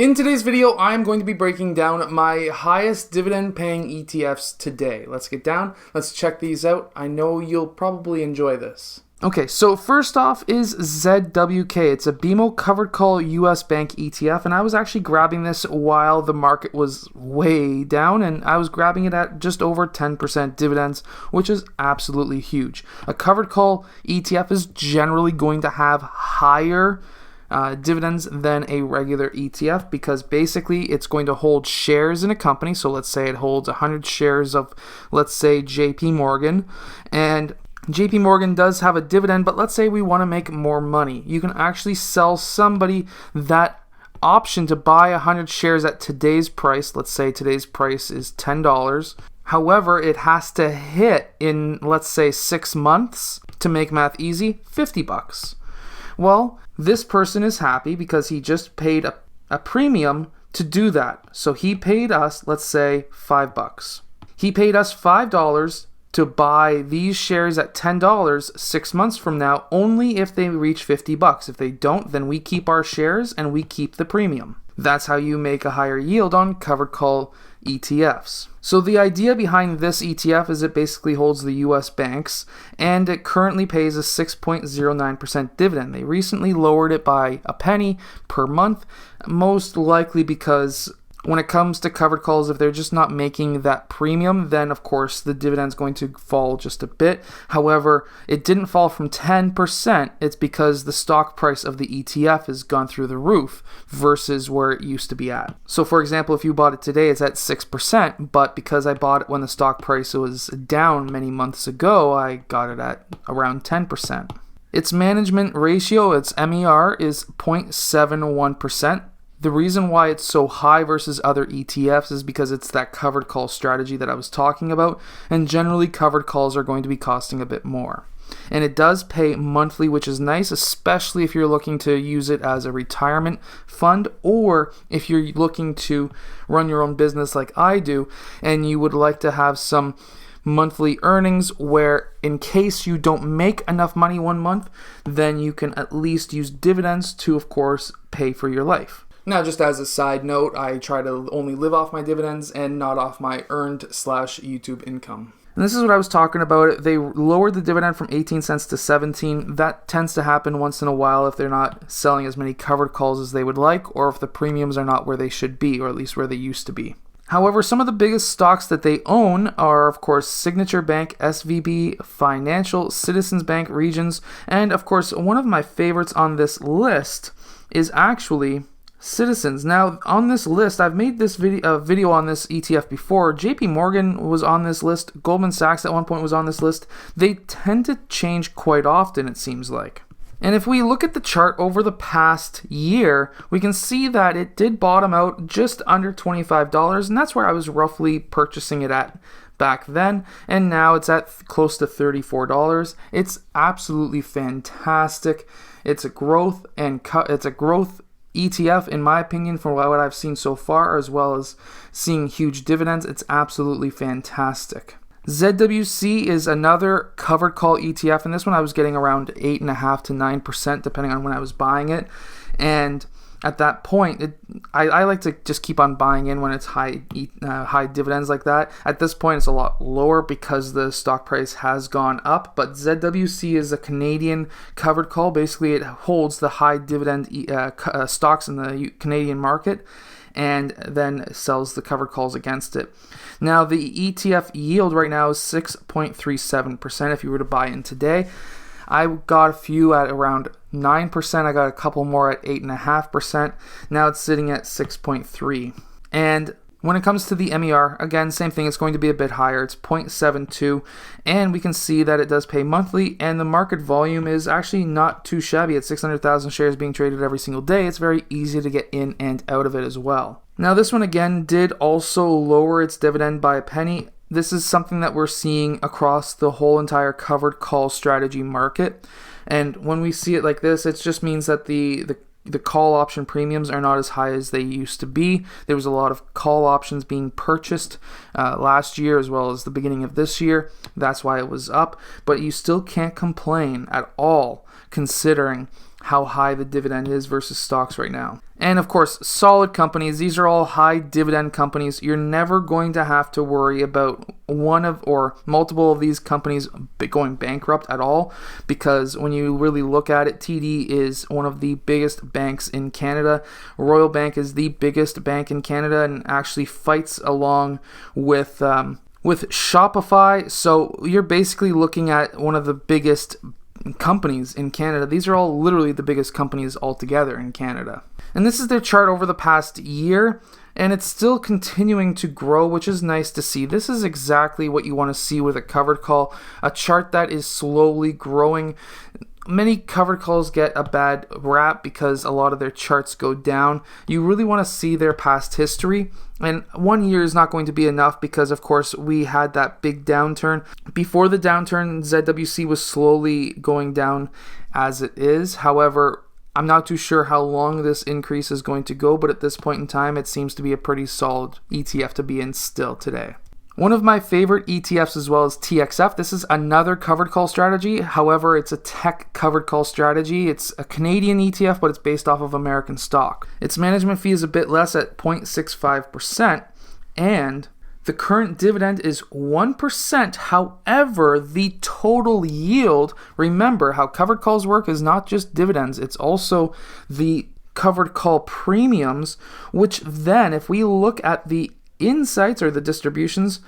In today's video, I'm going to be breaking down my highest dividend paying ETFs today. Let's get down, let's check these out. I know you'll probably enjoy this. Okay, so first off is ZWK. It's a BMO covered call US bank ETF, and I was actually grabbing this while the market was way down, and I was grabbing it at just over 10% dividends, which is absolutely huge. A covered call ETF is generally going to have higher dividends than a regular ETF because basically it's going to hold shares in a company. So let's say it holds 100 shares of, let's say, JP Morgan, and JP Morgan does have a dividend, but let's say we want to make more money. You can actually sell somebody that option to buy 100 shares at today's price. Let's say today's price is $10. However, it has to hit in, let's say, 6 months to make math easy, $50. Well, this person is happy because he just paid a premium to do that. So he paid us, let's say, $5. He paid us $5 to buy these shares at $10 6 months from now, only if they reach $50. If they don't, then we keep our shares and we keep the premium. That's how you make a higher yield on covered call ETFs. So the idea behind this ETF is it basically holds the US banks, and it currently pays a 6.09% dividend. They recently lowered it by a penny per month, most likely because when it comes to covered calls, if they're just not making that premium, then of course the dividend's going to fall just a bit. However, it didn't fall from 10%. It's because the stock price of the ETF has gone through the roof versus where it used to be at. So for example, if you bought it today, it's at 6%, but because I bought it when the stock price was down many months ago, I got it at around 10%. Its management ratio, its MER, is 0.71%. The reason why it's so high versus other ETFs is because it's that covered call strategy that I was talking about, and generally covered calls are going to be costing a bit more. And it does pay monthly, which is nice, especially if you're looking to use it as a retirement fund, or if you're looking to run your own business like I do, and you would like to have some monthly earnings where in case you don't make enough money one month, then you can at least use dividends to, of course, pay for your life. Now, just as a side note, I try to only live off my dividends and not off my earned/YouTube income. And this is what I was talking about. They lowered the dividend from 18 cents to 17. That tends to happen once in a while if they're not selling as many covered calls as they would like, or if the premiums are not where they should be, or at least where they used to be. However, some of the biggest stocks that they own are, of course, Signature Bank, SVB, Financial, Citizens Bank, Regions, and, of course, one of my favorites on this list is actually Citizens. Now, on this list, I've made this video on this ETF before. JP Morgan was on this list. Goldman Sachs at one point was on this list. They tend to change quite often, it seems like. And if we look at the chart over the past year, we can see that it did bottom out just under $25, and that's where I was roughly purchasing it at back then, and now it's at close to $34. It's absolutely fantastic. It's a growth ETF, in my opinion, from what I've seen so far, as well as seeing huge dividends. It's absolutely fantastic. ZWC is another covered call ETF, and this one I was getting around 8.5% to 9% depending on when I was buying it. And at that point, I like to just keep on buying in when it's high dividends like that. At this point, it's a lot lower because the stock price has gone up. But ZWC is a Canadian covered call. Basically, it holds the high dividend stocks in the Canadian market and then sells the covered calls against it. Now, the ETF yield right now is 6.37% if you were to buy in today. I got a few at around 9%. I got a couple more at 8.5%. Now it's sitting at 6.3%. And when it comes to the MER, again, same thing. It's going to be a bit higher. It's 0.72. And we can see that it does pay monthly. And the market volume is actually not too shabby. It's 600,000 shares being traded every single day. It's very easy to get in and out of it as well. Now, this one, again, did also lower its dividend by a penny. This is something that we're seeing across the whole entire covered call strategy market. And when we see it like this, it just means that the call option premiums are not as high as they used to be. There was a lot of call options being purchased last year as well as the beginning of this year. That's why it was up. But you still can't complain at all considering how high the dividend is versus stocks right now. And of course, solid companies. These are all high dividend companies. You're never going to have to worry about one of or multiple of these companies going bankrupt at all, because when you really look at it, TD is one of the biggest banks in Canada. Royal Bank is the biggest bank in Canada and actually fights along with Shopify. So you're basically looking at one of the biggest companies in Canada. These are all literally the biggest companies altogether in Canada. And this is their chart over the past year, and it's still continuing to grow, which is nice to see. This is exactly what you want to see with a covered call, a chart that is slowly growing. Many covered calls get a bad rap because a lot of their charts go down. You really want to see their past history, and 1 year is not going to be enough because, of course, we had that big downturn. Before the downturn, ZWC was slowly going down as it is. However, I'm not too sure how long this increase is going to go, but at this point in time, it seems to be a pretty solid ETF to be in still today. One of my favorite ETFs as well is TXF. This is another covered call strategy. However, it's a tech covered call strategy. It's a Canadian ETF, but it's based off of American stock. Its management fee is a bit less at 0.65%, and the current dividend is 1%. However, the total yield, remember how covered calls work, is not just dividends. It's also the covered call premiums, which then, if we look at the insights or the distributions,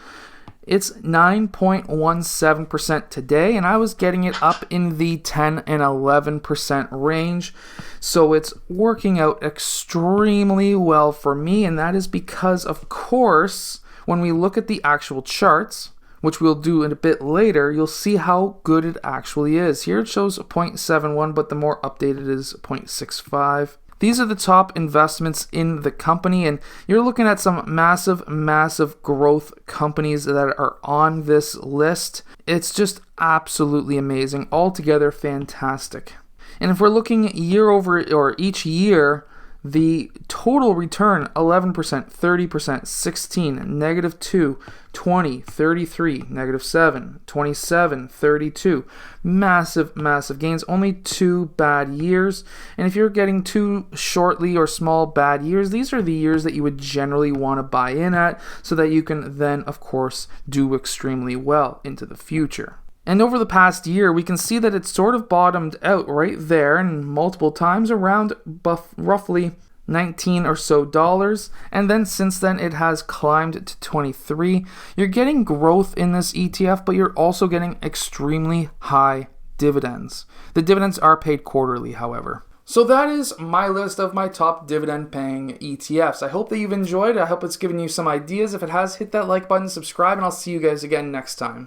it's 9.17% today, and I was getting it up in the 10 and 11% range. So it's working out extremely well for me, and that is because, of course, when we look at the actual charts, which we'll do in a bit later, you'll see how good it actually is. Here it shows 0.71, but the more updated is 0.65. These are the top investments in the company, and you're looking at some massive growth companies that are on this list. It's just absolutely amazing. Altogether fantastic. And if we're looking year over or each year, the total return 11%, 30%, 16, negative 2, 20, 33, negative 7, 27, 32. Massive gains. Only 2 bad years. And if you're getting 2 shortly or small bad years, these are the years that you would generally want to buy in at so that you can then, of course, do extremely well into the future. And over the past year, we can see that it's sort of bottomed out right there and multiple times around roughly $19 or so. And then since then, it has climbed to 23. You're getting growth in this ETF, but you're also getting extremely high dividends. The dividends are paid quarterly, however. So that is my list of my top dividend-paying ETFs. I hope that you've enjoyed. I hope it's given you some ideas. If it has, hit that like button, subscribe, and I'll see you guys again next time.